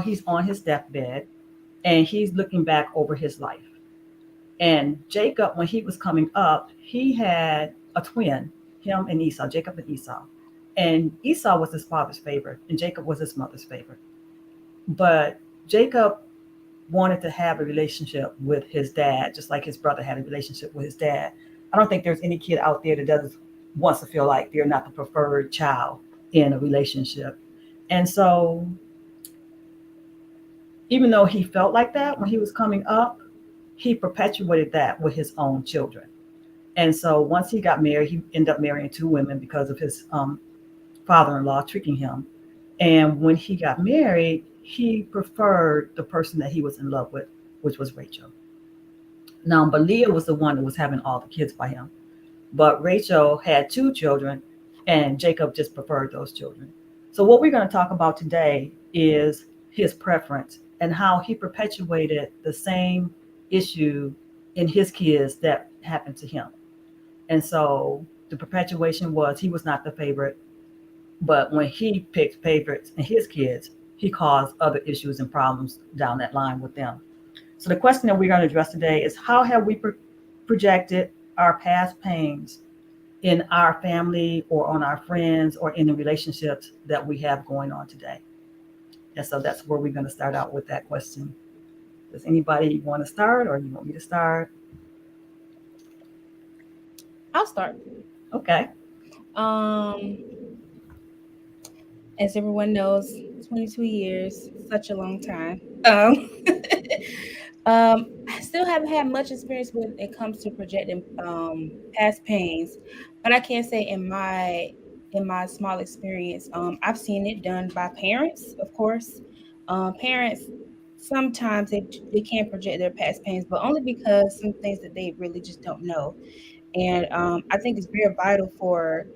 he's on his deathbed and he's looking back over his life. And Jacob, when he was coming up, he had a twin, him and Esau, Jacob and Esau. And Esau was his father's favorite, and Jacob was his mother's favorite. But Jacob wanted to have a relationship with his dad, just like his brother had a relationship with his dad. I don't think there's any kid out there that doesn't wants to feel like they're not the preferred child in a relationship. And so, even though he felt like that when he was coming up, he perpetuated that with his own children. And so, once he got married, he ended up marrying two women because of his father-in-law tricking him. And when he got married, he preferred the person that he was in love with, which was Rachel. Now, but Leah was the one that was having all the kids by him. But Rachel had two children, and Jacob just preferred those children. So, what we're going to talk about today is his preference and how he perpetuated the same issue in his kids that happened to him. And so, the perpetuation was he was not the favorite, but when he picked favorites in his kids, he caused other issues and problems down that line with them. So, the question that we're going to address today is how have we projected our past pains in our family or on our friends or in the relationships that we have going on today? And so that's where we're going to start out with that question. Does anybody want to start or you want me to start? I'll start. Okay. As everyone knows, 22 years, such a long time. I still haven't had much experience when it comes to projecting past pains, but I can say in my small experience, I've seen it done by parents, of course. Parents sometimes they can project their past pains, but only because some things that they really just don't know. And I think it's very vital for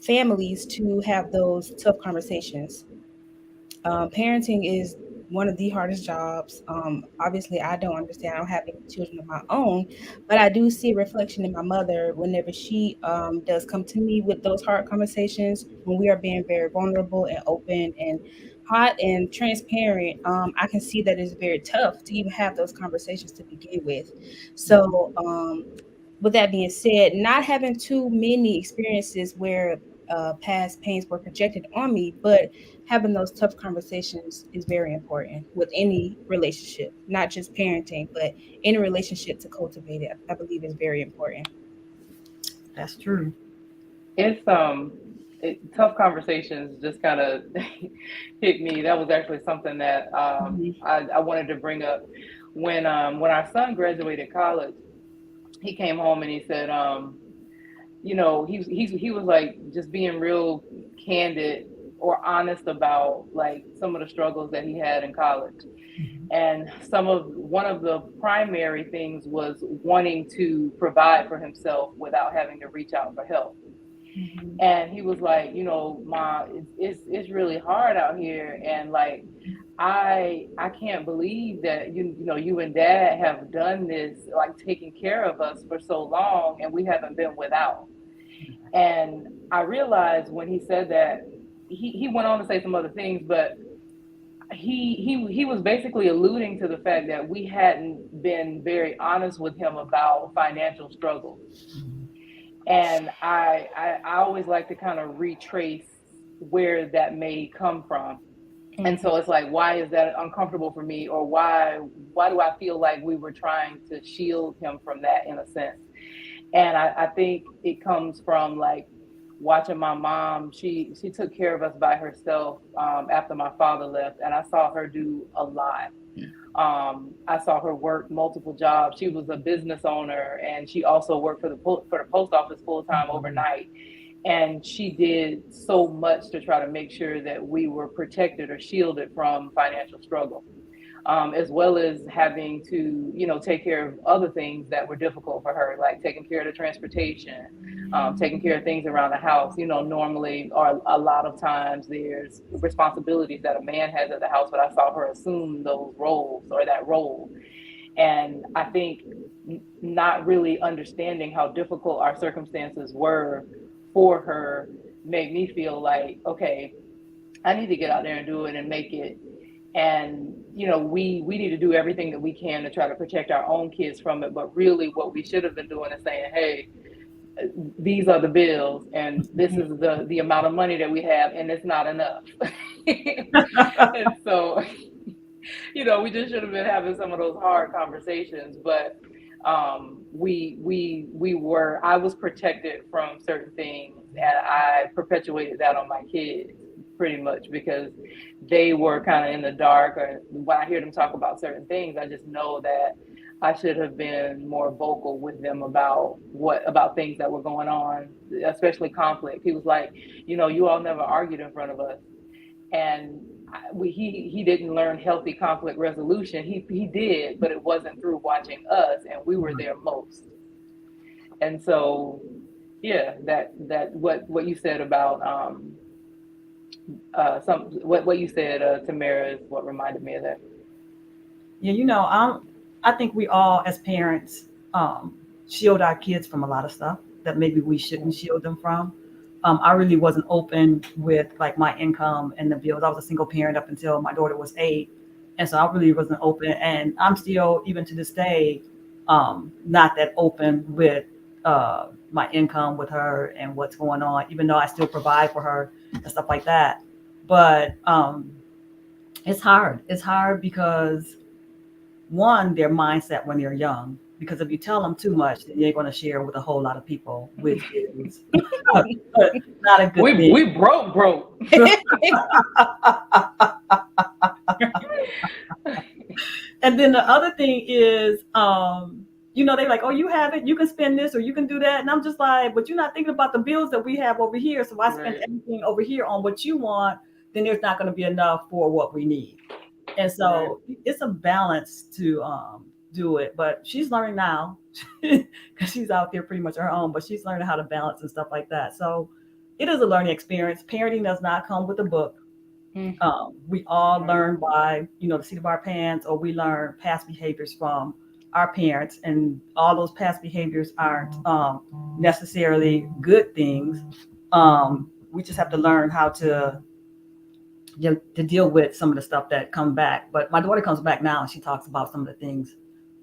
families to have those tough conversations. Parenting is one of the hardest jobs. Obviously, I don't understand. I don't have any children of my own, but I do see a reflection in my mother whenever she does come to me with those hard conversations when we are being very vulnerable and open and hot and transparent. I can see that it's very tough to even have those conversations to begin with. So, with that being said, not having too many experiences where past pains were projected on me, but having those tough conversations is very important with any relationship, not just parenting, but any relationship to cultivate it. I believe is very important. That's true. It's tough conversations just kind of hit me. That was actually something that Mhm. I wanted to bring up when our son graduated college. He came home and he said, he was like just being real candid or honest about like some of the struggles that he had in college. And one of the primary things was wanting to provide for himself without having to reach out for help. Mhm. And he was like, Ma, it's really hard out here, and like I can't believe that you and Dad have done this, like taking care of us for so long, and we haven't been without. And I realized when he said that, he went on to say some other things, but he was basically alluding to the fact that we hadn't been very honest with him about financial struggles. And I always like to kind of retrace where that may come from. And Mhm. so it's like, why is that uncomfortable for me, or why do I feel like we were trying to shield him from that in a sense? And I think it comes from like watching my mom. She took care of us by herself after my father left, and I saw her do a lot. I saw her work multiple jobs. She was a business owner, and she also worked for the post office full time overnight. And she did so much to try to make sure that we were protected or shielded from financial struggle, as well as having to, take care of other things that were difficult for her, like taking care of the transportation, taking care of things around the house. Normally, or a lot of times, there's responsibilities that a man has at the house, but I saw her assume those roles or that role. And I think not really understanding how difficult our circumstances were for her made me feel like, okay, I need to get out there and do it and make it And we need to do everything that we can to try to protect our own kids from it. But really, what we should have been doing is saying, hey, these are the bills, and this is the amount of money that we have, and it's not enough. And so, we just should have been having some of those hard conversations. But I was protected from certain things, and I perpetuated that on my kids pretty much because they were kind of in the dark. Or when I hear them talk about certain things, I just know that I should have been more vocal with them about things that were going on, especially conflict. He was like, you all never argued in front of us, and he didn't learn healthy conflict resolution. He did, but it wasn't through watching us, and we were there most. And so, yeah, that what you said about what you said, Tamara, is what reminded me of that. Yeah, I think we all as parents shield our kids from a lot of stuff that maybe we shouldn't shield them from. I really wasn't open with like my income and the bills. I was a single parent up until my daughter was 8, and so I really wasn't open. And I'm still, even to this day, not that open with my income with her and what's going on. Even though I still provide for her and stuff like that, but it's hard. It's hard because one, their mindset when they're young. Because if you tell them too much, then they're going to share with a whole lot of people, which is not a good thing. We broke. And then the other thing is, they're like, oh, you have it, you can spend this or you can do that. And I'm just like, but you're not thinking about the bills that we have over here. So I spend everything over here on what you want, then there's not going to be enough for what we need. And so it's a balance to do it, but she's learning now because she's out there pretty much on her own, but she's learning how to balance and stuff like that. So it is a learning experience. Parenting does not come with a book. We all learn by, the seat of our pants, or we learn past behaviors from our parents, and all those past behaviors aren't necessarily good things. We just have to learn how to deal with some of the stuff that come back. But my daughter comes back now and she talks about some of the things,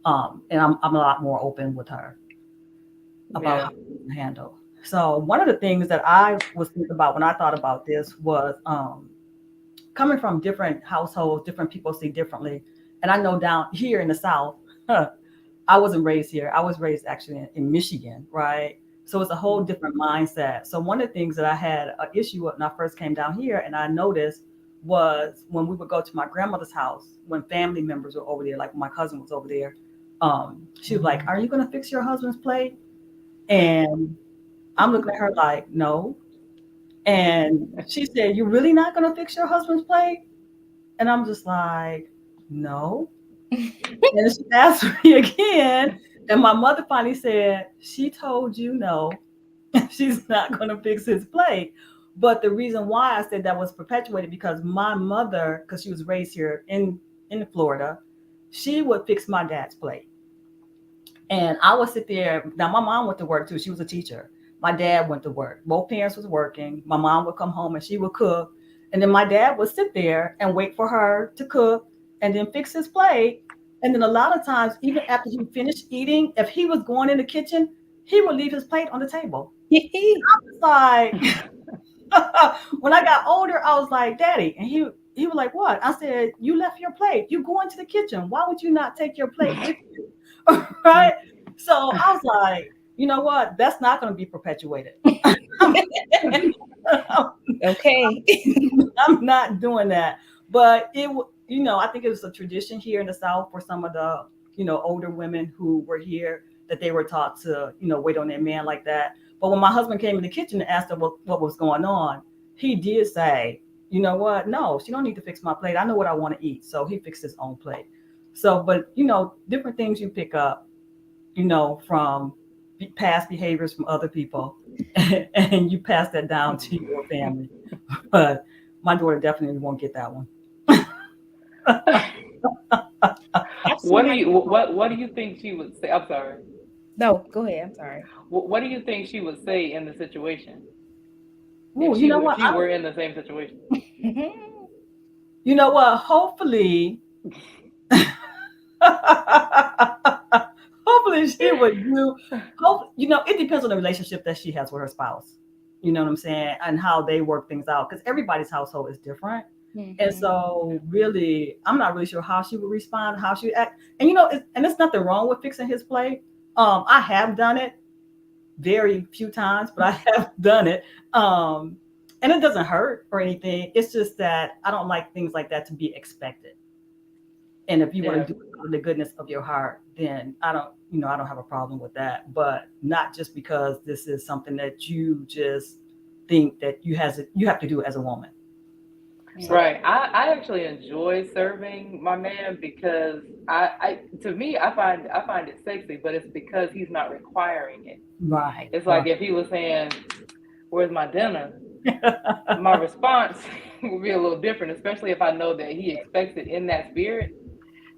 and I'm a lot more open with her about how to handle. So one of the things that I was thinking about when I thought about this was coming from different households, different people see differently. And I know down here in the South, I wasn't raised here. I was raised actually in Michigan, right? So it's a whole different mindset. So one of the things that I had an issue with when I first came down here, and I noticed, was when we would go to my grandmother's house, when family members were over there, like when my cousin was over there, she was like, are you going to fix your husband's plate? And I'm looking at her like, no. And she said, you're really not going to fix your husband's plate? And I'm just like, no. And she asked me again. And my mother finally said, she told you no. She's not going to fix his plate. But the reason why I said that was perpetuated because my mother, because she was raised here in Florida, she would fix my dad's plate. And I would sit there. Now, my mom went to work too. She was a teacher. My dad went to work. Both parents was working. My mom would come home and she would cook. And then my dad would sit there and wait for her to cook and then fix his plate. And then a lot of times, even after he finished eating, if he was going in the kitchen, he would leave his plate on the table. I was like, when I got older, I was like, Daddy. And he was like, what? I said, you left your plate. You go into the kitchen. Why would you not take your plate with you? Right? So I was like, you know what? That's not going to be perpetuated. Okay. I'm not doing that. But I think it was a tradition here in the South for some of the, older women who were here, that they were taught to, wait on their man like that. But when my husband came in the kitchen and asked her what was going on, he did say, you know what? No, she don't need to fix my plate. I know what I want to eat. So he fixed his own plate. So, but, different things you pick up, from past behaviors from other people, and you pass that down to your family. But my daughter definitely won't get that one. What do you think she would say? I'm sorry. No, go ahead. I'm sorry. What do you think she would say in the situation? Ooh, If she were in the same situation? You know what? Hopefully, hopefully she would do. Hope it depends on the relationship that she has with her spouse. You know what I'm saying, and how they work things out because everybody's household is different. And Mm-hmm. so, really, I'm not really sure how she would respond, how she would act. And and there's nothing wrong with fixing his plate. I have done it very few times, but I have done it. Um, and it doesn't hurt or anything. It's just that I don't like things like that to be expected. And if you want Yeah. to do it out of the goodness of your heart, then I don't have a problem with that. But not just because this is something that you just think that you have to do as a woman. So Right. I actually enjoy serving my man because I to me I find it sexy, but it's because he's not requiring it. right, It's like right. if he was saying, "Where's my dinner?" My response would be a little different, especially if I know that he expects it in that spirit.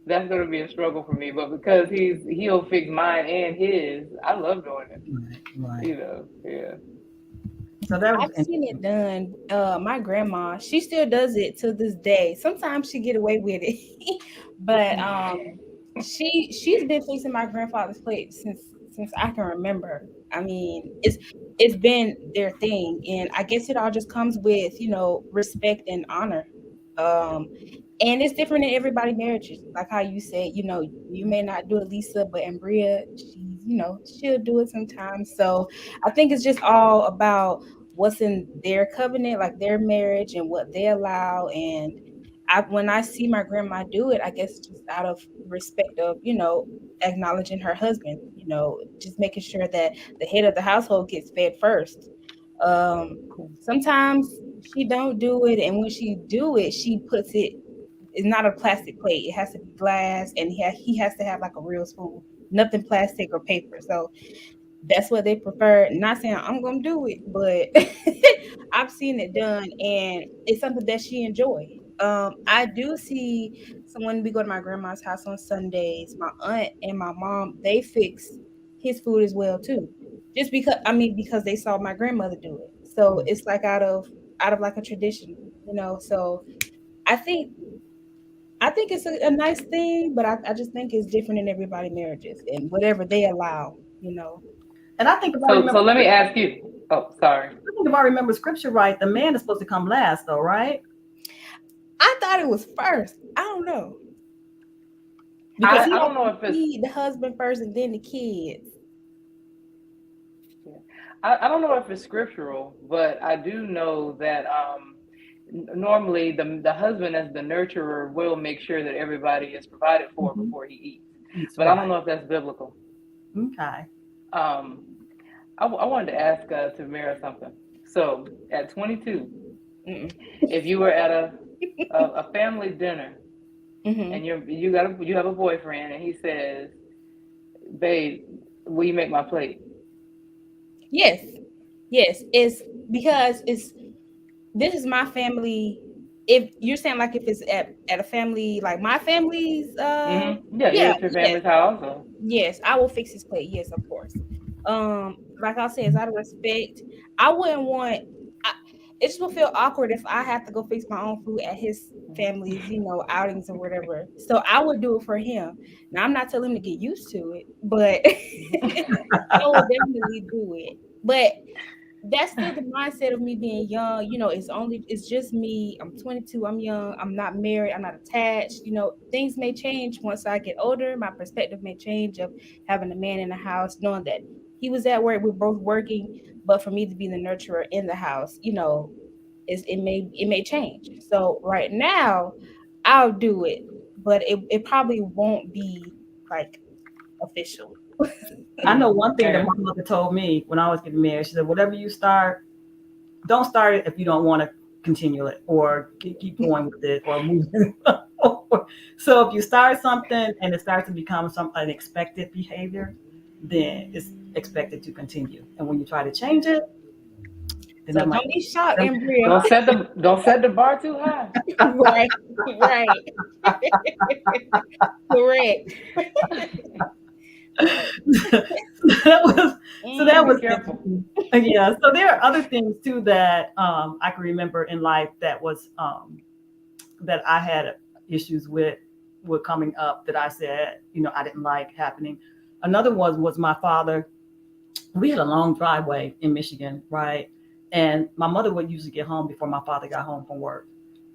That's gonna be a struggle for me. But because he'll fix mine and his, I love doing it. Right, right. You know, yeah. So that was I've seen it done. My grandma, she still does it to this day. Sometimes she get away with it, but she's been fixing my grandfather's plate since I can remember. I mean, it's been their thing, and I guess it all just comes with respect and honor. Um, and it's different in everybody marriages. Like how you said, you may not do it, Lisa, but Ambria, she'll do it sometimes. So I think it's just all about what's in their covenant, like their marriage and what they allow. And when I see my grandma do it, I guess just out of respect of, acknowledging her husband, just making sure that the head of the household gets fed first. Um, Sometimes she don't do it, and when she do it, she puts it. It's not a plastic plate. It has to be glass, and he has to have like a real spoon, nothing plastic or paper. So that's what they prefer. Not saying I'm gonna do it, but I've seen it done, and it's something that she enjoy. I do see. So when we go to my grandma's house on Sundays, my aunt and my mom they fix his food as well too, just because because they saw my grandmother do it. So it's like out of like a tradition, So I think I think it's a nice thing, but I just think it's different in everybody marriages and whatever they allow. and I think if I So remember let me ask you. Oh, sorry. I think if I remember scripture right, the man is supposed to come last though, right? I thought it was first. I don't know. Because Because he I has don't know to if it's feed the husband first and then the kids. yeah. I don't know if it's scriptural, but I do know that normally the husband as the nurturer will make sure that everybody is provided for mhm, before he eats. he's But I don't right. know if that's biblical. Okay. Um, I wanted to ask Tamara something. So at 22, Mm-mm. if you were at a family dinner Hmm. and you have a boyfriend and he says, "Babe, will you make my plate?" Yes, yes. It's because this is my family. If you're saying like if it's at a family like my family's, Yeah, you're yeah, at your yes, family's house. Or, yes, I will fix his plate. Yes, of course. Like I said, it's out of respect. I wouldn't want. I, it just will feel awkward if I have to go fix my own food at his family's, outings or whatever. So I would do it for him. Now I'm not telling him to get used to it, but I would definitely do it. But that's still the mindset of me being young. It's just me. I'm 22. I'm young. I'm not married. I'm not attached. Things may change once I get older. My perspective may change of having a man in the house, knowing that he was at work. We're both working, but for me to be the nurturer in the house, it may change. So right now, I'll do it, but it probably won't be like official. I know one thing that okay. my mother told me when I was getting married. She said, "Whatever you start, don't start it if you don't want to continue it or keep going with it or moving." So if you start something and it starts to become some unexpected behavior, then it's expected to continue. And when you try to change it, then So that might don't be shocked, Embria. Don't set the bar too high. Right, right. Correct. that was so that Be was Mm, careful. interesting. Yeah. So there are other things too that I can remember in life that was that I had issues with coming up that I said, I didn't like happening. Another was my father. We had a long driveway in Michigan, right? And my mother would usually get home before my father got home from work.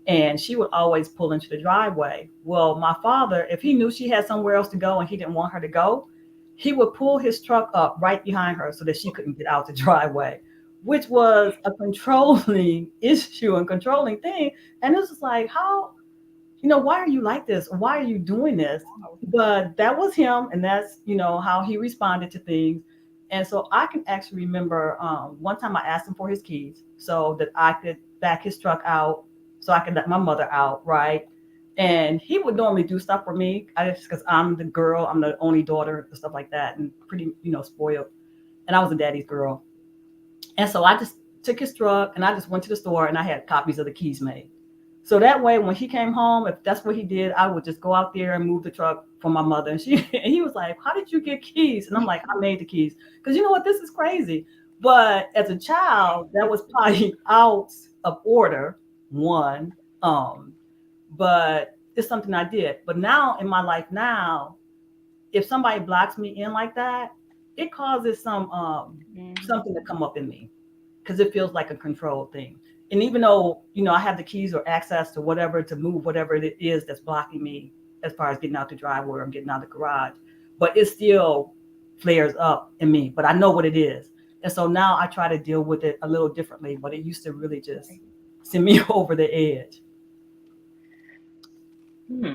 And she would always pull into the driveway. Well, my father, if he knew she had somewhere else to go and he didn't want her to go, he would pull his truck up right behind her so that she couldn't get out the driveway, which was a controlling issue and controlling thing. And it was just like, why are you like this? Why are you doing this? But that was him, and that's how he responded to things. And so I can actually remember one time I asked him for his keys so that I could back his truck out, so I could let my mother out, right? And he would normally do stuff for me, I just because I'm the girl, I'm the only daughter, and stuff like that, and pretty spoiled. And I was a daddy's girl, and so I just took his truck and I just went to the store and I had copies of the keys made. So that way, when he came home, if that's what he did, I would just go out there and move the truck for my mother. And and he was like, "How did you get keys?" And I'm like, "I made the keys." Because you know what? This is crazy. But as a child, that was probably out of order, one. Um, but it's something I did. But now in my life now, if somebody blocks me in like that, it causes something to come up in me because it feels like a control thing. And even though, I have the keys or access to whatever to move whatever it is that's blocking me as far as getting out the driveway or getting out the garage, but it still flares up in me. But I know what it is. And so now I try to deal with it a little differently, but it used to really just send me over the edge. Hmm.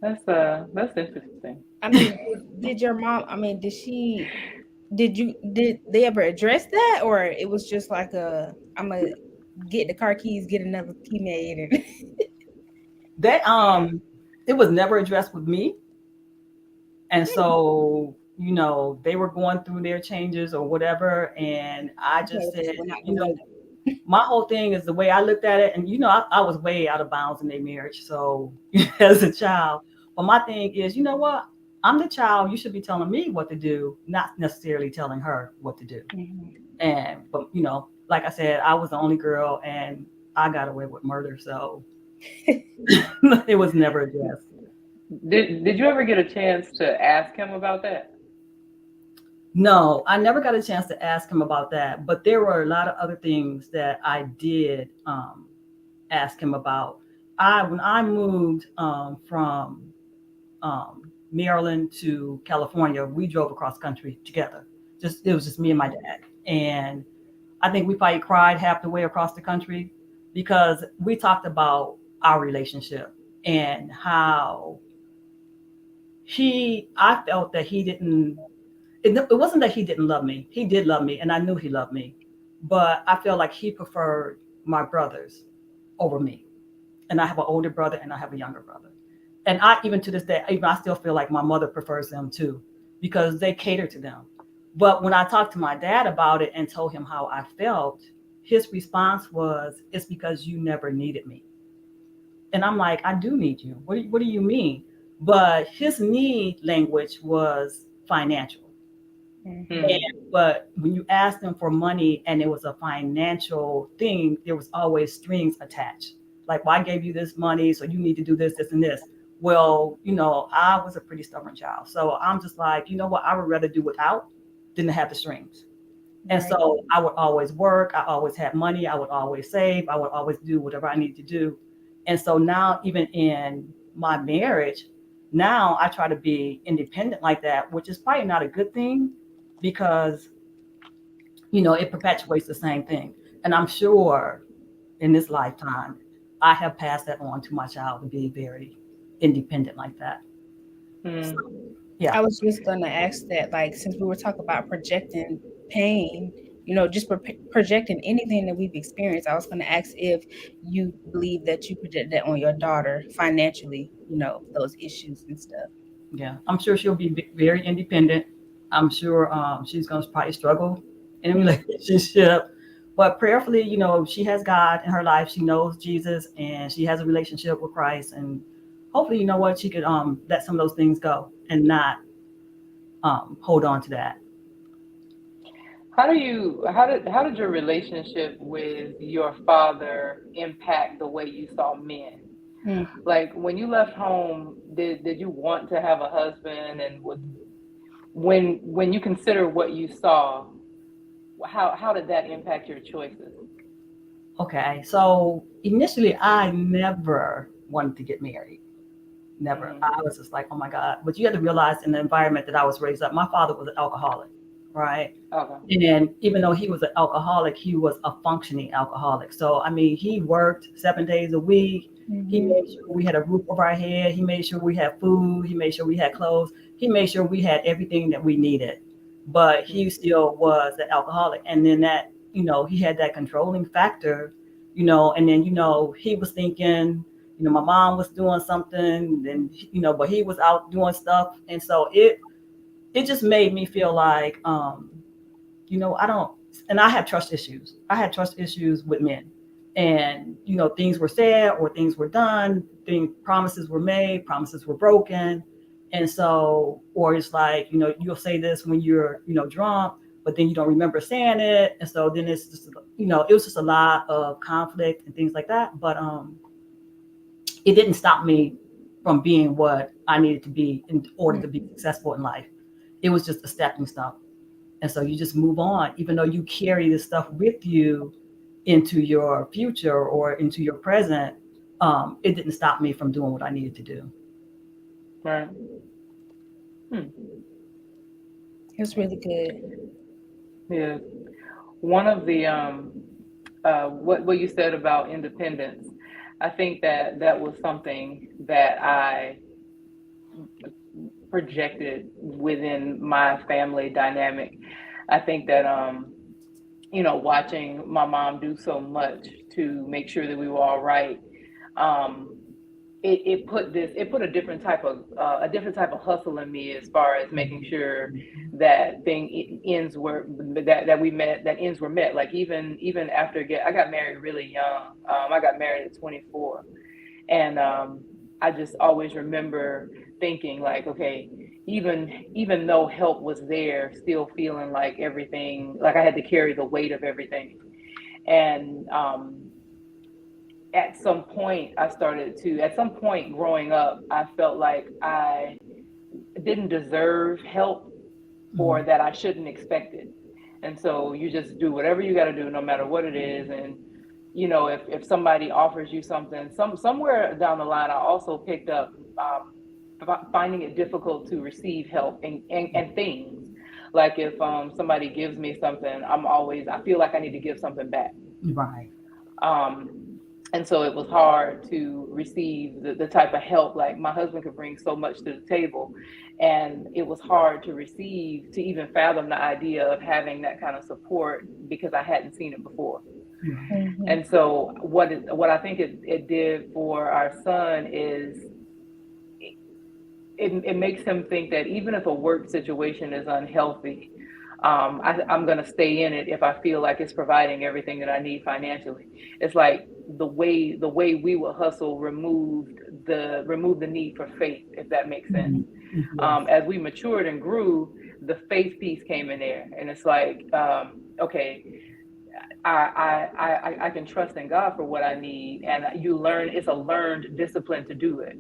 That's interesting. I mean, did your mom? I mean, did she? Did they ever address that, or it was just like I'm gonna get the car keys, get another key made, and That it was never addressed with me. And so, they were going through their changes or whatever. And I okay, just said, we're not you gonna know, my whole thing is the way I looked at it. And, I was way out of bounds in their marriage. So as a child, but my thing is, you know what? I'm the child. You should be telling me what to do, not necessarily telling her what to do. Mhm. But, like I said, I was the only girl and I got away with murder. So it was never addressed. Did you ever get a chance to ask him about that? No, I never got a chance to ask him about that, but there were a lot of other things that I did ask him about. When I moved from Maryland to California, we drove across country together. Just it was just me and my dad, and I think we probably cried half the way across the country because we talked about our relationship and how I felt that he didn't it wasn't that he didn't love me. He did love me, and I knew he loved me. But I feel like he preferred my brothers over me. And I have an older brother and I have a younger brother. And I, even to this day, even I still feel like my mother prefers them too, because they cater to them. But when I talked to my dad about it and told him how I felt, his response was, "It's because you never needed me." And I'm like, "I do need you. What do you mean?" But his need language was financial. Mhm. Hmm. But when you asked them for money and it was a financial thing, there was always strings attached. Like, well, I gave you this money, so you need to do this, this, and this. Well, I was a pretty stubborn child. So I'm just like, you know what? I would rather do without than to have the strings. And Right. so I would always work. I always had money. I would always save. I would always do whatever I needed to do. And so now, even in my marriage, now I try to be independent like that, which is probably not a good thing because, it perpetuates the same thing. And I'm sure in this lifetime, I have passed that on to my child to be very independent like that. So, Hmm. yeah, I was just gonna ask that, like, since we were talking about projecting pain, just projecting anything that we've experienced. I was gonna ask if you believe that you project that on your daughter financially, those issues and stuff. yeah. I'm sure she'll be very independent. I'm sure she's going to probably struggle in a Mm. relationship. But prayerfully, she has God in her life. She knows Jesus and she has a relationship with Christ. And hopefully, you know what, she could let some of those things go and not hold on to that. How did your relationship with your father impact the way you saw men? Mm. Like when you left home, did you want to have a husband? And when you consider what you saw, how did that impact your choices? Okay, so initially I never wanted to get married. Never. Hmm. I was just like, oh my God. But you have to realize in the environment that I was raised up, my father was an alcoholic, right? Okay. And even though he was an alcoholic, he was a functioning alcoholic. So, I mean, he worked 7 days a week. He Mm-hmm. made sure we had a roof over our head. He made sure we had food. He made sure we had clothes. He made sure we had everything that we needed. But he Mm. still was an alcoholic. And then that, he had that controlling factor, and then, he was thinking, my mom was doing something, and, but he was out doing stuff. And so it just made me feel like, I don't, and I have trust issues. I had trust issues with men. And, things were said or things were done, promises were made, promises were broken. And so, or it's like, you'll say this when you're, drunk, but then you don't remember saying it. And so then it's just, it was just a lot of conflict and things like that. But it didn't stop me from being what I needed to be in order to be successful in life. It was just a stepping stone. And so you just move on, even though you carry this stuff with you into your future or into your present. It didn't stop me from doing what I needed to do. Right. Hmm. It's really good. Yeah. One of the what you said about independence, I think that that was something that I projected within my family dynamic. I think that watching my mom do so much to make sure that we were all right, um, it put a different type of hustle in me as far as making sure that ends were that ends were met. Like even after I got married really young. I got married at 24, and I just always remember thinking like, okay, even though help was there, still feeling like everything, like I had to carry the weight of everything. And at some point growing up, I felt like I didn't deserve help or Mhm. that I shouldn't expect it. And so you just do whatever you got to do, no matter what it is. And if somebody offers you something, somewhere down the line, I also picked up finding it difficult to receive help and things. Like if somebody gives me something, I feel like I need to give something back. Right. Um, and so it was hard to receive the type of help. Like my husband could bring so much to the table, and it was hard to receive, to even fathom the idea of having that kind of support because I hadn't seen it before. Right. Mm-hmm. And so what I think it did for our son is it makes him think that even if a work situation is unhealthy, I'm going to stay in it if I feel like it's providing everything that I need financially. It's like the way we would hustle removed the need for faith, if that makes sense. Mhm. Yes. As we matured and grew, the faith piece came in there, and it's like, okay, I can trust in God for what I need, and you learn. It's a learned discipline to do it,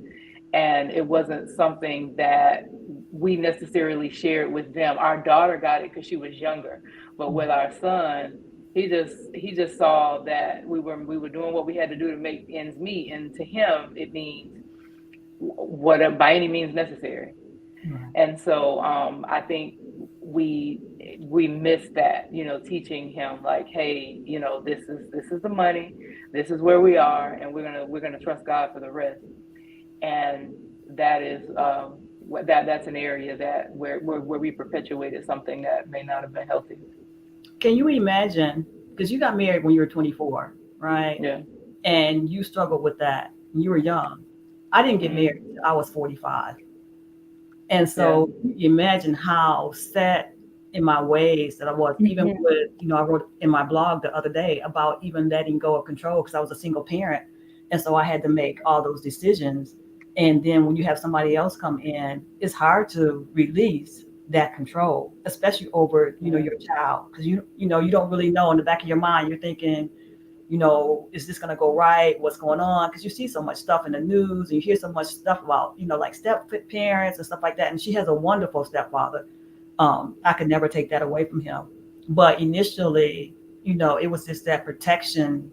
and it wasn't something that we necessarily shared with them. Our daughter got it because she was younger, but with our son, he just saw that we were doing what we had to do to make ends meet, and to him it means what by any means necessary. Right. And so I think we we miss that, teaching him like, hey, this is the money, this is where we are, and we're gonna trust God for the rest. And that is that's an area that where we perpetuated something that may not have been healthy. Can you imagine? Because you got married when you were 24, right? Yeah. And you struggled with that. You were young. I didn't get married Hmm. till I was 45. And Yeah. so you imagine how set in my ways that I was, even Mm-hmm. with, I wrote in my blog the other day about even letting go of control because I was a single parent. And so I had to make all those decisions. And then when you have somebody else come in, it's hard to release that control, especially over, Yeah. your child. Because you don't really know in the back of your mind, you're thinking, is this going to go right? What's going on? Because you see so much stuff in the news and you hear so much stuff about, like step parents and stuff like that. And she has a wonderful stepfather. I could never take that away from him. But initially, it was just that protection,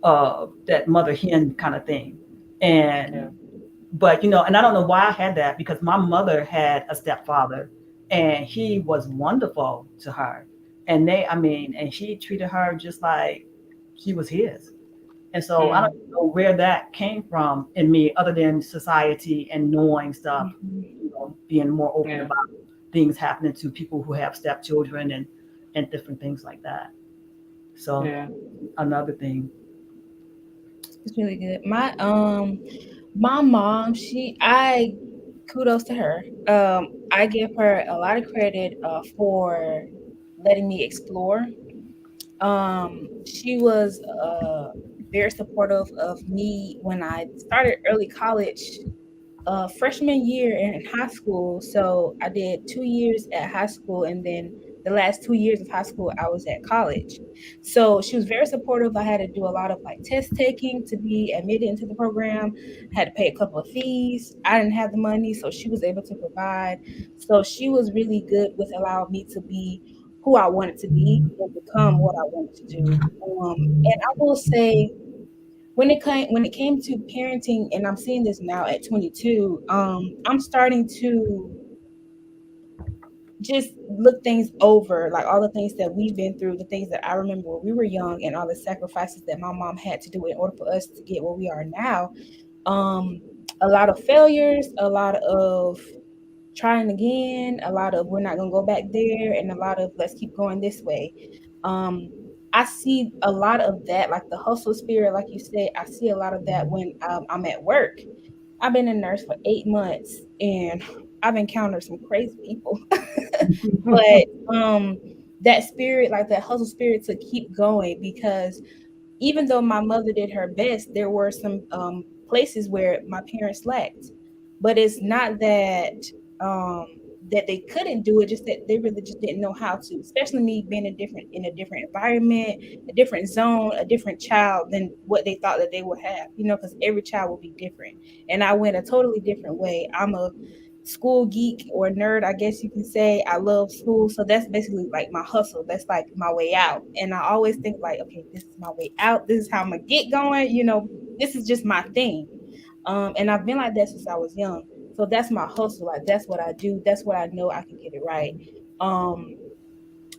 that mother hen kind of thing. Yeah. And but and I don't know why I had that, because my mother had a stepfather and he was wonderful to her. And and he treated her just like she was his. And so I don't Mm. know where that came from in me, other than society and knowing stuff, Mhm. being more open Yeah. about things happening to people who have stepchildren and different things like that. So Yeah. another thing. It's really good. My mom, I kudos to her. I give her a lot of credit for letting me explore. She was very supportive of me when I started early college, freshman year in high school. So I did 2 years at high school, and then the last 2 years of high school, I was at college. So she was very supportive. I had to do a lot of like test taking to be admitted into the program. I had to pay a couple of fees. I didn't have the money, so she was able to provide. So she was really good with allowing me to be who I wanted to be and become what I wanted to do. And I will say, when it came to parenting, and I'm seeing this now at 22, I'm starting to just look things over, like all the things that we've been through, the things that I remember when we were young, and all the sacrifices that my mom had to do in order for us to get where we are now. Um, a lot of failures, a lot of trying again, a lot of we're not gonna go back there, and a lot of let's keep going this way. Um, I see a lot of that, like the hustle spirit, like you said. I see a lot of that when I'm at work. I've been a nurse for 8 months, and I've encountered some crazy people. But that spirit, like that hustle spirit, to keep going, because even though my mother did her best, there were some places where my parents lacked. But it's not um, that they couldn't do it, just that they really just didn't know how to. Especially me being in a different environment, a different zone, a different child than what they thought that they would have. Because every child will be different, and I went a totally different way. I'm a school geek or nerd, I guess you can say. I love school. So that's basically like my hustle. That's like my way out. And I always think like, okay, this is my way out. This is how I'm gonna get going. This is just my thing. And I've been like that since I was young. So that's my hustle. Like that's what I do. That's what I know I can get it right. Um,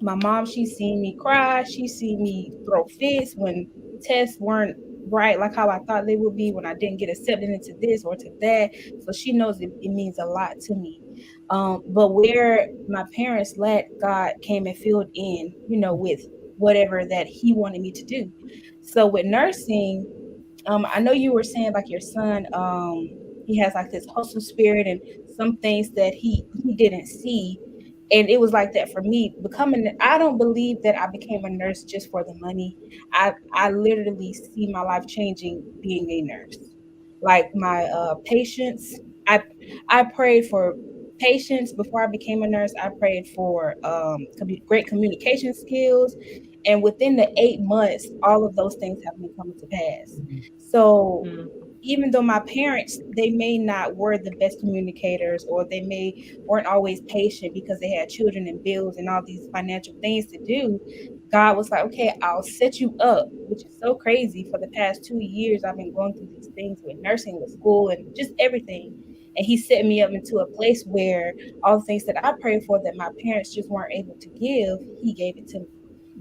my mom, she's seen me cry. She's seen me throw fits when tests weren't right, like how I thought they would be, when I didn't get accepted into this or to that. So she knows it means a lot to me. But where my parents lacked, God came and filled in, with whatever that He wanted me to do. So with nursing, I know you were saying like your son, he has like this hustle spirit and some things that he didn't see. And it was like that for me. I don't believe that I became a nurse just for the money. I literally see my life changing being a nurse. Like my patients, I I prayed for patients before I became a nurse. I prayed for great communication skills, and within the 8 months, all of those things have been coming to pass. So Mm. even though my parents, they may not were the best communicators, or they may weren't always patient because they had children and bills and all these financial things to do, God was like, okay, I'll set you up, which is so crazy. For the past 2 years, I've been going through these things with nursing, with school, and just everything. And He set me up into a place where all the things that I prayed for that my parents just weren't able to give, He gave it to me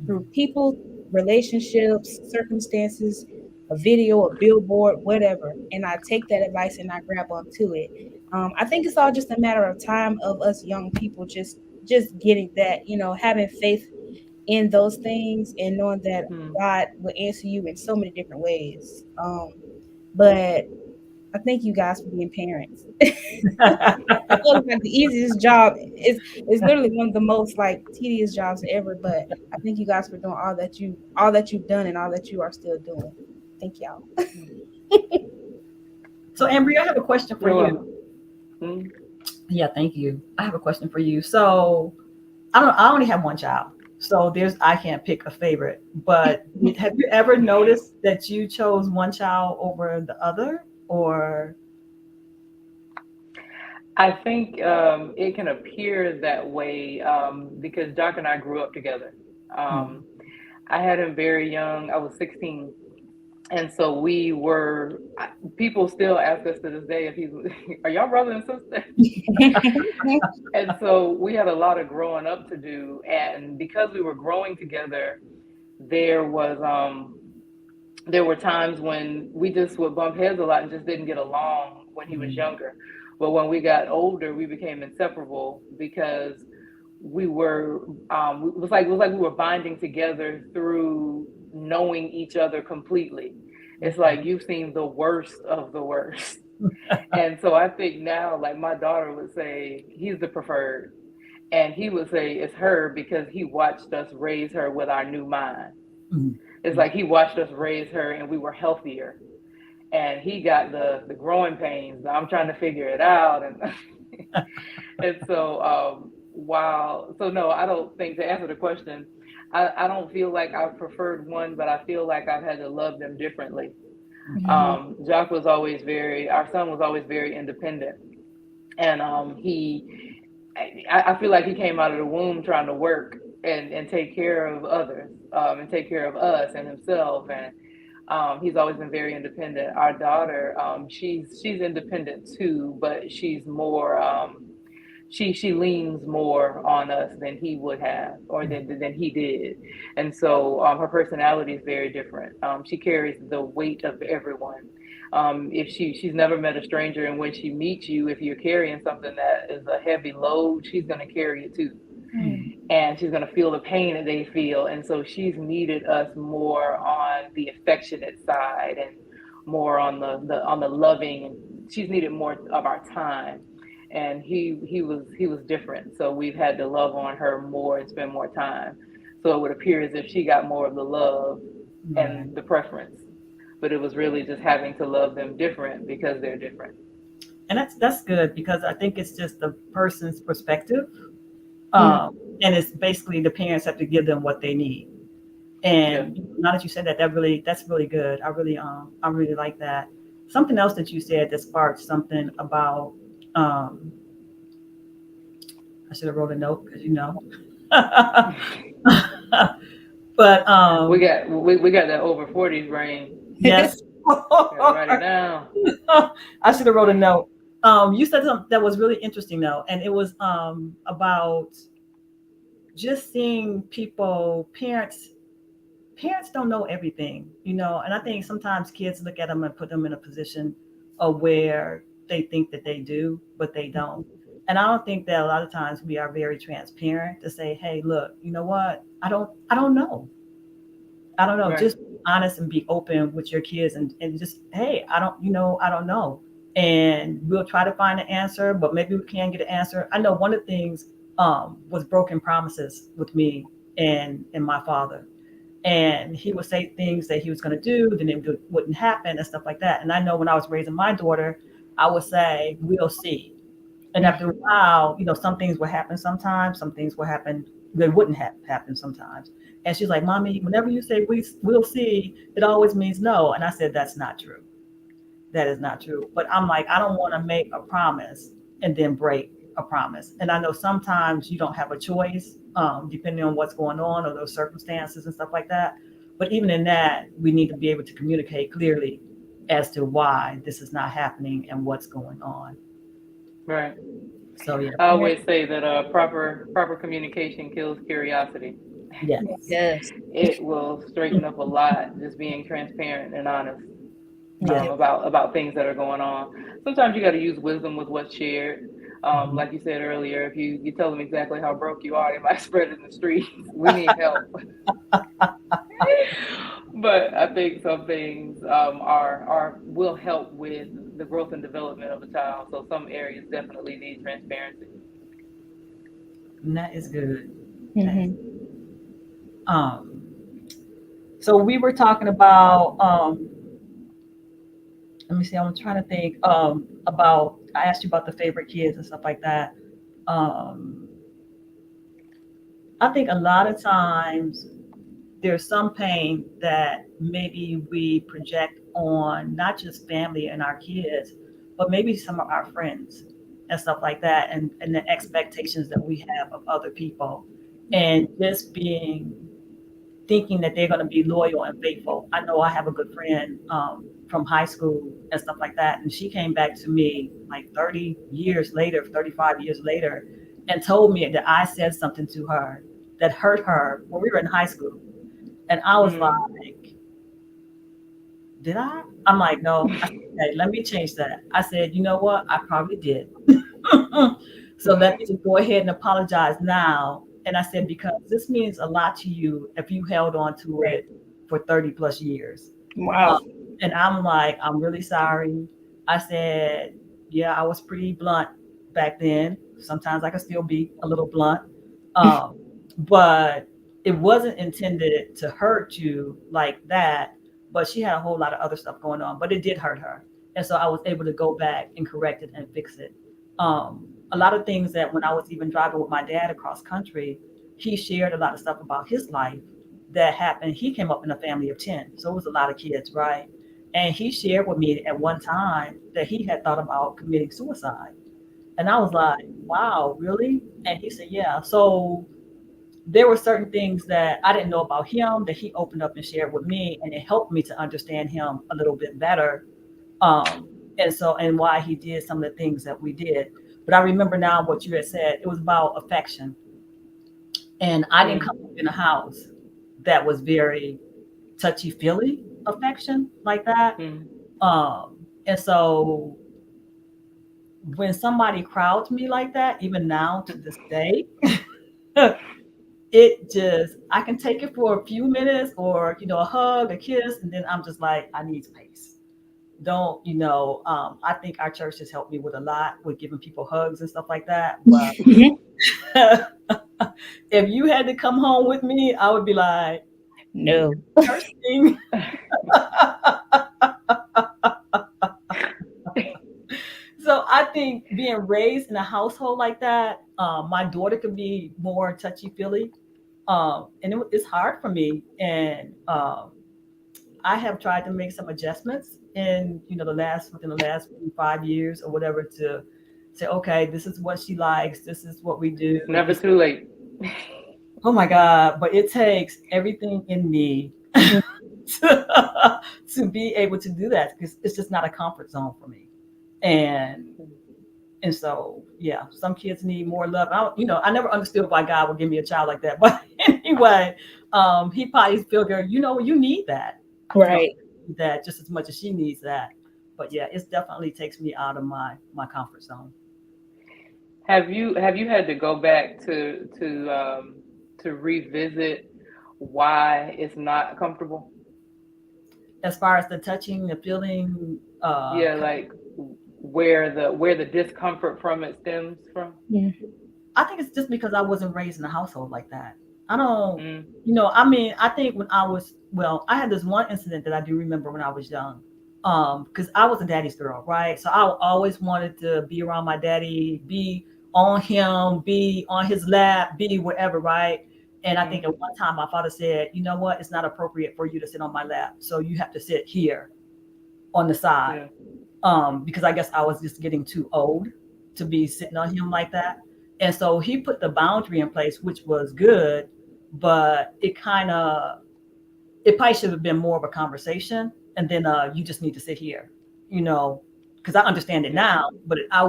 through people, relationships, circumstances, a video, a billboard, whatever. And I take that advice and I grab onto it. I think it's all just a matter of time of us young people just getting that, having faith in those things and knowing that Mm. God will answer you in so many different ways. But I thank you guys for being parents. I feel like the easiest job is literally one of the most like tedious jobs ever. But I thank you guys for doing all that you've done and all that you are still doing. Thank y'all. So Ambry, I have a question for You're you. welcome. Mm. Yeah, thank you. I have a question for you. So I only have one child. So I can't pick a favorite, but have you ever noticed that you chose one child over the other, or? I think it can appear that way because Doc and I grew up together. Mm, Um, I had him very young. I was 16. And so we were, people still ask us to this day if he's, are y'all brother and sister? And so we had a lot of growing up to do. And because we were growing together, there was, there were times when we just would bump heads a lot and just didn't get along when he was mm, younger. But when we got older, we became inseparable because we were it was like we were binding together through knowing each other completely. It's like you've seen the worst of the worst. And so I think now, like my daughter would say, he's the preferred. And he would say it's her because he watched us raise her with our new mind. mm, It's mm. like he watched us raise her and we were healthier. And he got the growing pains. I'm trying to figure it out. And and so while so no, I don't think, to answer the question, I don't feel like I've preferred one, but I feel like I've had to love them differently. Mhm. Jock was always very, our son was always very independent. And I feel like he came out of the womb trying to work and take care of others, and take care of us and himself. And he's always been very independent. Our daughter, she's independent too, but she's more, she leans more on us than he would have, or than he did. And so her personality is very different. She carries the weight of everyone. If she's never met a stranger, and when she meets you, if you're carrying something that is a heavy load, she's going to carry it too, Mhm. and she's going to feel the pain that they feel. And so she's needed us more on the affectionate side, and more on the loving, and she's needed more of our time. And he was different, so we've had to love on her more and spend more time. So it would appear as if she got more of the love Right. and the preference, but it was really just having to love them different because they're different. And that's good, because I think it's just the person's perspective, Yeah. um, and it's basically the parents have to give them what they need. Yeah. And now that you said that, that's really good. I really like that. Something else that you said that sparked something about, um, I should have wrote a note because but We got that over 40s brain. yes. Gotta write it down. I should have wrote a note. You said something that was really interesting though, and it was about just seeing people, parents don't know everything, and I think sometimes kids look at them and put them in a position of where they think that they do, but they don't. And I don't think that a lot of times we are very transparent to say, hey, look, you know what? I don't know. I don't know. Right. Just be honest and be open with your kids, and just, hey, I don't know. And we'll try to find an answer, but maybe we can't get an answer. I know one of the things was broken promises with me and my father. And he would say things that he was going to do, then it wouldn't happen and stuff like that. And I know when I was raising my daughter, I would say, we'll see. And after a while, some things will happen sometimes, some things will happen, they wouldn't happen sometimes. And she's like, Mommy, whenever you say we'll see, it always means no. And I said, that's not true. That is not true. But I'm like, I don't want to make a promise and then break a promise. And I know sometimes you don't have a choice, depending on what's going on or those circumstances and stuff like that. But even in that, we need to be able to communicate clearly as to why this is not happening and what's going on. Right. So yeah, I parents, always say that proper communication kills curiosity. yes, Yes. It will straighten up a lot, just being transparent and honest, yes. about things that are going on. Sometimes you got to use wisdom with what's shared. Mhm. Like you said earlier, if you tell them exactly how broke you are, they might spread it in the streets. We need help. But I think some things are will help with the growth and development of a child. So some areas definitely need transparency. And that is good. That is, Hmm. um, so we were talking about, let me see, I'm trying to think, about, I asked you about the favorite kids and stuff like that. Um, I think a lot of times there's some pain that maybe we project on not just family and our kids, but maybe some of our friends and stuff like that, and the expectations that we have of other people, and just being thinking that they're going to be loyal and faithful. I know I have a good friend from high school and stuff like that, and she came back to me like 30 years later, 35 years later, and told me that I said something to her that hurt her when we were in high school. And I was like, Mm, did I? I'm like, no. I said, okay, let me change that. I said, you know what? I probably did. So let me just go ahead and apologize now. And I said, because this means a lot to you if you held on to Right. it for 30 plus years. Um, Wow. and I'm like, I'm really sorry. I said, yeah, I was pretty blunt back then. Sometimes I can still be a little blunt. Um, but it wasn't intended to hurt you like that. But she had a whole lot of other stuff going on, but it did hurt her. And so I was able to go back and correct it and fix it. A lot of things that when I was even driving with my dad across country, he shared a lot of stuff about his life that happened. He came up in a family of 10, so it was a lot of kids, right? And he shared with me at one time that he had thought about committing suicide. And I was like, wow, really? And he said, yeah. So there were certain things that I didn't know about him that he opened up and shared with me, and it helped me to understand him a little bit better. Um, and so, and why he did some of the things that we did. But I remember now what you had said. It was about affection, and I didn't come mm, up in a house that was very touchy feely affection like that. mm. And so when somebody crowds me like that, even now to this day, it just I can take it for a few minutes or a hug, a kiss, and then I'm just like I need space. Don't I think our church has helped me with a lot with giving people hugs and stuff like that. But if you had to come home with me, I would be like No. first thing. So I think being raised in a household like that, my daughter could be more touchy feely, and it's hard for me. And I have tried to make some adjustments in within the last 5 years or whatever to say, okay, this is what she likes, this is what we do. It's never This, too late. oh my God! But it takes everything in me to be able to do that because it's just not a comfort zone for me. And And so, yeah, some kids need more love. I never understood why God would give me a child like that. But anyway, he probably figured, you need that, Right. that just as much as she needs that. But yeah, it definitely takes me out of my comfort zone. Have you had to go back to revisit why it's not comfortable? As far as the touching, the feeling, Yeah, like where the discomfort from it stems from. Mm. I think it's just because I wasn't raised in a household like that. I don't, Mm, I mean, I think when I had this one incident that I do remember when I was young. Because I was a daddy's girl, right? So I always wanted to be around my daddy, be on him, be on his lap, be wherever, right? And I think mm, at one time my father said, you know what, it's not appropriate for you to sit on my lap. So you have to sit here on the side. yeah, Because I guess I was just getting too old to be sitting on him like that. And so he put the boundary in place, which was good, but it probably should have been more of a conversation. And then you just need to sit here, you know, because I understand it yeah. now, but I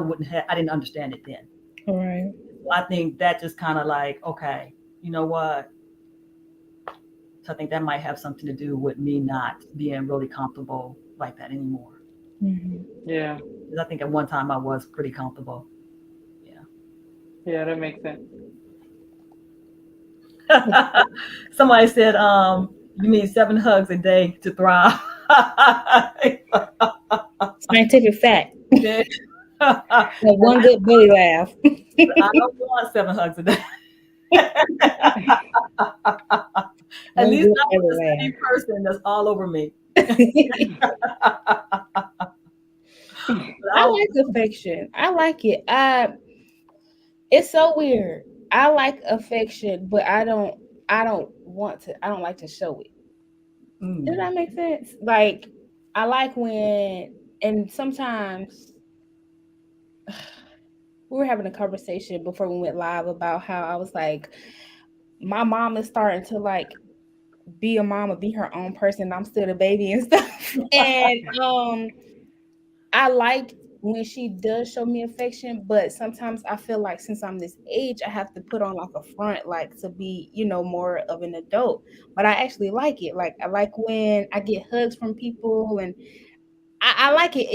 didn't understand it then. All right. So I think that just kind of like, okay, you know what? So I think that might have something to do with me not being really comfortable like that anymore. Mm-hmm. Yeah, Because I think at one time I was pretty comfortable. yeah, that makes sense. Yeah. Somebody said, you need 7 hugs a day to thrive. Scientific fact. Yeah. And one good belly laugh. I don't want 7 hugs a day. At One least good not with the belly same person that's all over me. laugh. But I like affection. I like it. It's so weird. I like affection, but I don't like to show it. Does Mm. that make sense? Like I like when, and sometimes we were having a conversation before we went live about how I was like, my mom is starting to like be a mom or be her own person. I'm still a baby and stuff. And I like when she does show me affection, but sometimes I feel like since I'm this age, I have to put on like a front, like to be, more of an adult. But I actually like it. Like I like when I get hugs from people, and I like it.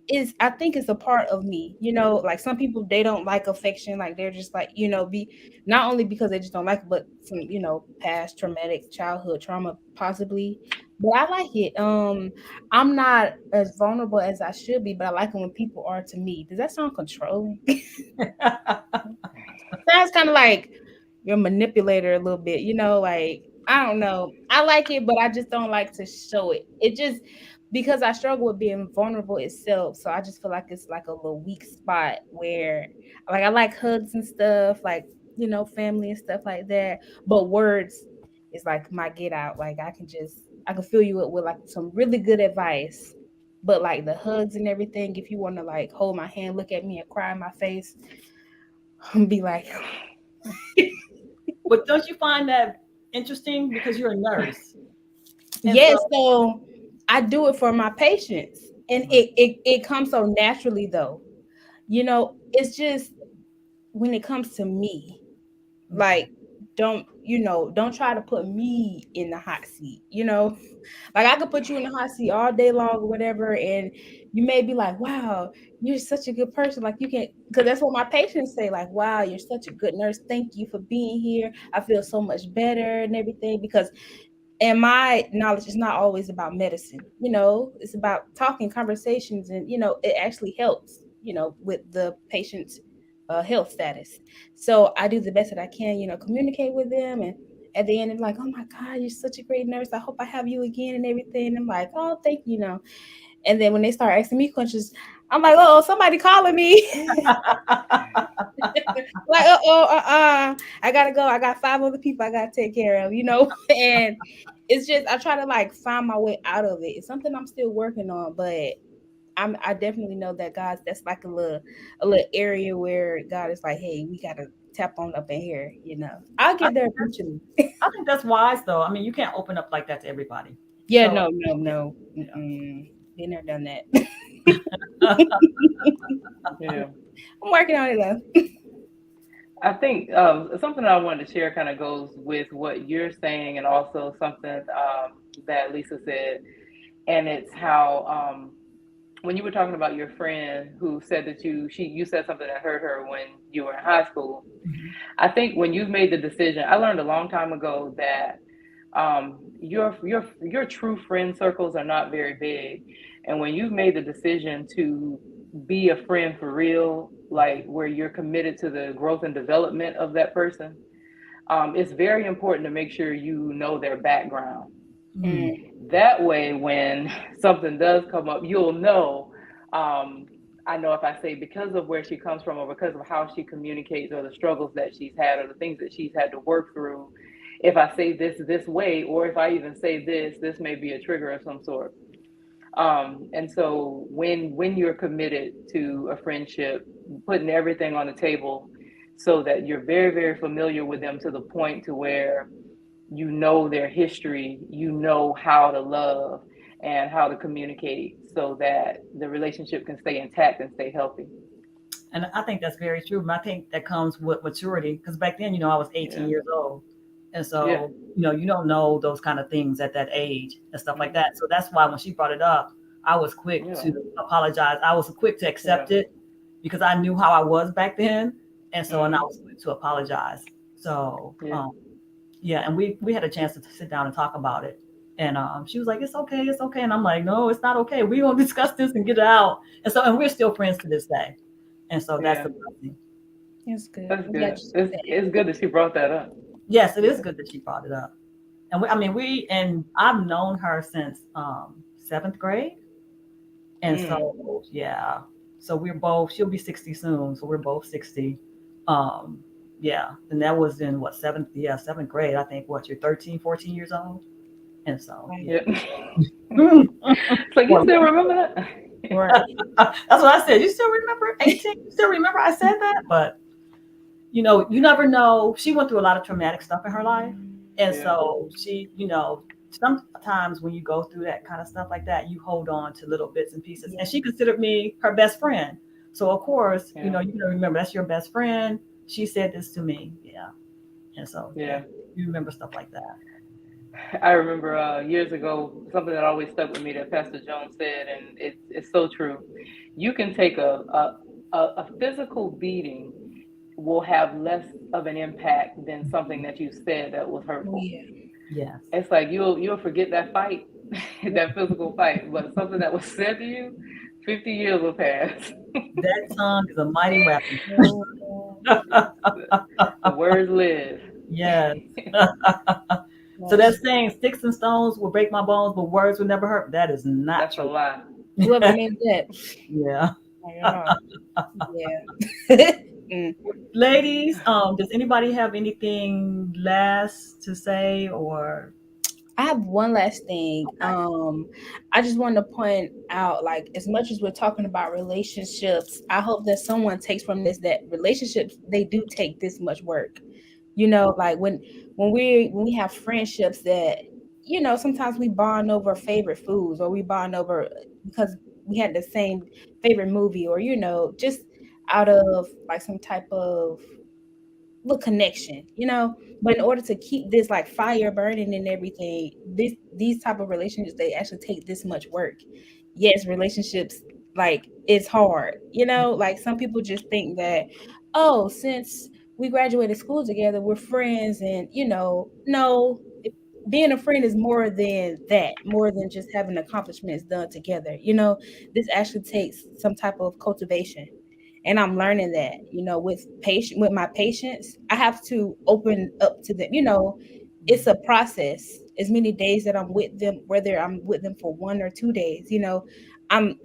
Is I think it's a part of me, like some people they don't like affection, like they're just like, be not only because they just don't like it, but some, past traumatic childhood trauma possibly. But I like it. I'm not as vulnerable as I should be, but I like it when people are to me. Does that sound controlling? Sounds kind of like you're a manipulator a little bit, like I don't know. I like it, but I just don't like to show it. It just because I struggle with being vulnerable itself. So I just feel like it's like a little weak spot where like I like hugs and stuff, like family and stuff like that. But words is like my get out. Like I can fill you up with like some really good advice. But like the hugs and everything, if you want to like hold my hand, look at me and cry in my face, be like, But don't you find that interesting because you're a nurse, and so yes, so I do it for my patients. And right. it comes so naturally though. It's just when it comes to me, Okay. like don't try to put me in the hot seat. Like I could put you in the hot seat all day long or whatever, and you may be like, wow, you're such a good person. Like you can, because that's what my patients say, like, wow, you're such a good nurse. Thank you for being here. I feel so much better and everything because and my knowledge is not always about medicine. It's about talking conversations, and it actually helps with the patient's health status. So I do the best that I can, communicate with them, and at the end they're like, oh my god, you're such a great nurse, I hope I have you again and everything. And I'm like, oh, thank you. And then when they start asking me questions, I'm like, oh, somebody calling me. Like, I gotta go. I got 5 other people I gotta take care of. And it's just I try to like find my way out of it. It's something I'm still working on, but I definitely know that God, that's like a little area where God is like, hey, we gotta tap on up in here. I'll I get there think that's eventually. I think that's wise though. I mean, you can't open up like that to everybody. Yeah, So no, no, yeah, no. yeah. Mm-mm. Been there, done that. Yeah. I'm working on it though. I think something I wanted to share kind of goes with what you're saying, and also something that Lisa said, and it's how when you were talking about your friend who said that you said something that hurt her when you were in high school. Mhm. I think when you've made the decision, I learned a long time ago that your true friend circles are not very big, and when you've made the decision to be a friend for real, like where you're committed to the growth and development of that person, it's very important to make sure you know their background. Mm. Mm, That way, when something does come up, you'll know. Um, I know if I say because of where she comes from, or because of how she communicates, or the struggles that she's had, or the things that she's had to work through, if I say this way, or if I even say this may be a trigger of some sort. And so when you're committed to a friendship, putting everything on the table so that you're very, very familiar with them to the point to where you know their history, you know how to love and how to communicate so that the relationship can stay intact and stay healthy. And I think that's very true. And I think that comes with maturity because back then, I was 18 Yeah. years old. And Yeah. so, you don't know those kind of things at that age and stuff like Mm-hmm. that. So that's why when she brought it up, I was quick Yeah. to apologize. I was quick to Yeah. accept it because I knew how I was back then. And I Mm-hmm. was quick to apologize. So, Yeah. yeah. And we had a chance to sit down and talk about it. And she was like, it's okay. It's okay. And I'm like, no, it's not okay. We're going to discuss this and get it out. And we're still friends to this day. And so that's Yeah. the blessing. it's good. That's I'm glad good. you said It's good that she brought that up. Yes, it is Yeah. good that she brought it up. And I've known her since seventh grade. And Mm. so, yeah. So we're both, she'll be 60 soon. So we're both 60. Um, Yeah, and that was in what, seventh? Yeah, seventh grade. I think what, you're 13, 14 years old, and so Right. yeah. Yeah. It's like, you Well, still remember that? Right. that's what I said. You still remember 18? You still remember I said that? But you never know. She went through a lot of traumatic stuff in her life. And Yeah. so sometimes when you go through that kind of stuff like that, you hold on to little bits and pieces. Yeah. And she considered me her best friend. So of course, Yeah. you gotta remember that's your best friend. She said this to me. Yeah. And so yeah, Yeah. you remember stuff like that. I remember years ago something that always stuck with me that Pastor Jones said, and it's so true. You can take a physical beating will have less of an impact than something that you said that was Oh hurtful. yeah. Yes. It's like you'll forget that fight, that physical fight, but something that was said to you, 50 years will pass. That tongue is a mighty weapon. Oh, The words live. Yes. So yes. that saying, sticks and stones will break my bones, but words will never hurt. That is not That's a true. lie. Whoever made that, Yeah. I don't know. Yeah. Mm. Ladies, does anybody have anything last to say or I have one last thing. I just want to point out, like, as much as we're talking about relationships, I hope that someone takes from this that relationships they do take this much work. Like when we have friendships that sometimes we bond over favorite foods, or we bond over because we had the same favorite movie, or just out of like some type of little connection. But in order to keep this like fire burning and everything, these type of relationships, they actually take this much work. Yes, relationships, like, it's hard. Like, some people just think that, oh, since we graduated school together, we're friends, and no, being a friend is more than that, more than just having accomplishments done together. This actually takes some type of cultivation, and I'm learning that, with my patients, I have to open up to them. It's a process. As many days that I'm with them, whether I'm with them for 1 or 2 days, I'm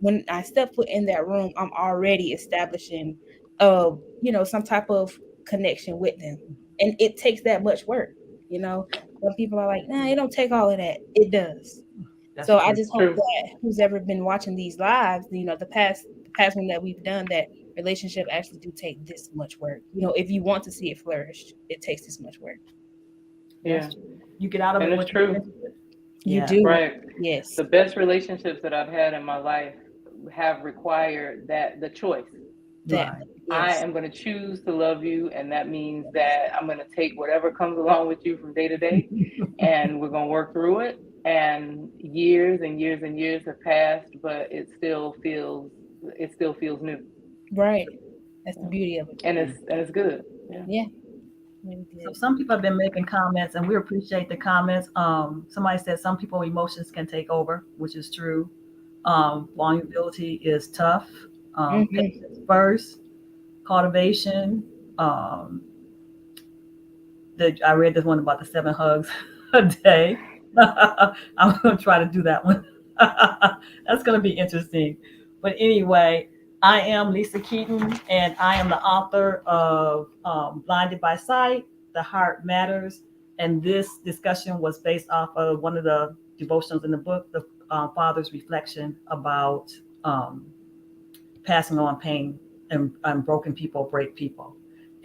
when I step foot in that room, I'm already establishing some type of connection with them. And it takes that much work. When people are like, nah, it don't take all of that. It does. that's So I true. just hope True. that who's ever been watching these lives, the past one that we've done, that relationship actually do take this much work. If you want to see it flourish, it takes this much work. That's Yeah. true. You get out of And it it's what you put true. into it. You Yeah. do. Right. Yes. The best relationships that I've had in my life have required that the choice. That. Right. I Yes. am going to choose to love you, and that means that I'm going to take whatever comes along with you from day to day, and we're going to work through it. And years and years and years have passed, but it still feels new. Right. That's the Yeah. beauty of it. And it's good. Yeah. Yeah. Really So good. some people have been making comments, and we appreciate the comments. Somebody said some people emotions can take over, which is true. Vulnerability is tough. Hmm. Patience first, cultivation. Um, I read this one about the 7 hugs a day. I'm going to try to do that one. That's going to be interesting. But anyway, I am Lisa Keaton, and I am the author of Blinded by Sight, The Heart Matters. And this discussion was based off of one of the devotionals in the book, the Father's reflection about um, passing on pain, and broken people break people.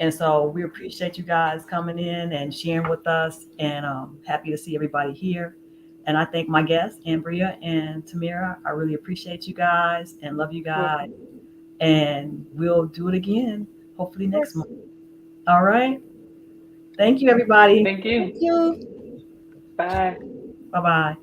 And so we appreciate you guys coming in and sharing with us, and happy to see everybody here. And I thank my guests, Ambria and Tamira. I really appreciate you guys and love you guys. Welcome. And we'll do it again, hopefully Of next course. month. All right. Thank you, everybody. Thank Thank you. you. Bye. Bye bye.